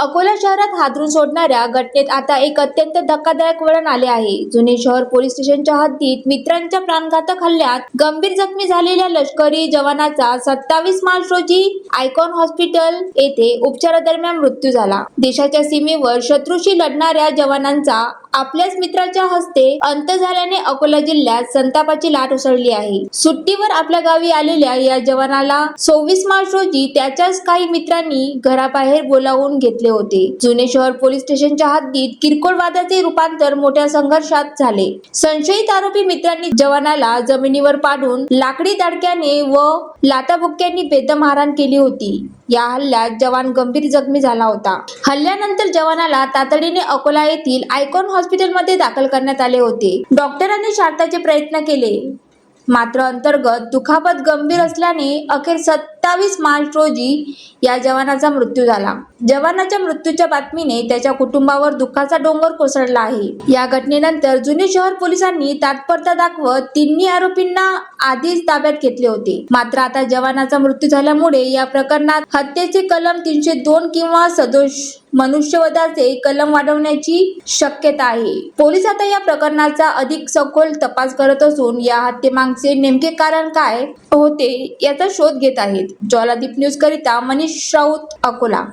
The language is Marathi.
अकोला शहरात हादरून सोडणाऱ्या घटनेत आता एक अत्यंत धक्कादायक वळण आले आहे। जुने शहर पोलीस स्टेशनच्या हद्दीत मित्रांच्या प्राणघातक हल्ल्यात गंभीर जखमी झालेल्या लष्करी जवानाचा 27 मार्च रोजी आयकॉन हॉस्पिटल येथे उपचारादरम्यान मृत्यू झाला। देशाच्या सीमेवर शत्रूशी लढणाऱ्या जवानांचा आपल्याच मित्राच्या हस्ते अंत झाल्याने अकोला जिल्ह्यात संतापाची लाट उसळली आहे। सुट्टीवर आपल्या गावी आलेल्या या जवानाला 26 मार्च रोजी त्याच्याच काही मित्रांनी घराबाहेर बोलावून घेतले होते। जुने शहर पोलीस स्टेशनच्या हद्दीत किरकोळ वादाचे रूपांतर मोठ्या संघर्षात झाले। संशयित आरोपी मित्रांनी जवानाला जमिनीवर पाडून लाकडी दडक्याने व लाथाबुक्क्यांनी बेदम मारहाण केली होती। या हल्ल्यात जवान गंभीर जखमी झाला होता। हल्ल्यानंतर जवानाला तातडीने अकोला येथील आयकॉन हॉस्पिटलमध्ये दाखल करण्यात आले होते। डॉक्टरांनी शांततेचे प्रयत्न केले, मात्र अंतर्गत दुखापत गंभीर असल्याने अखेर 27 मार्च रोजी या जवानाचा मृत्यू झाला। जवानाच्या मृत्यूच्या बातमीने त्याच्या कुटुंबावर दुःखाचा डोंगर कोसळला आहे। या घटनेनंतर जुने शहर पोलिसांनी तत्परता दाखवत तिन्ही आरोपींना आधीच ताब्यात घेतले होते। मात्र आता जवानाचा मृत्यू झाल्यामुळे या प्रकरणात हत्येचे कलम 302 किंवा सदोष मनुष्यवधाचे कलम वाढवण्याची शक्यता आहे। पोलीस आता या प्रकरणाचा अधिक सखोल तपास करत असून या हत्येमागचे नेमके कारण काय होते याचा शोध घेत आहेत। ज्वालादीप न्यूज करिता मनीष राऊत, अकोला।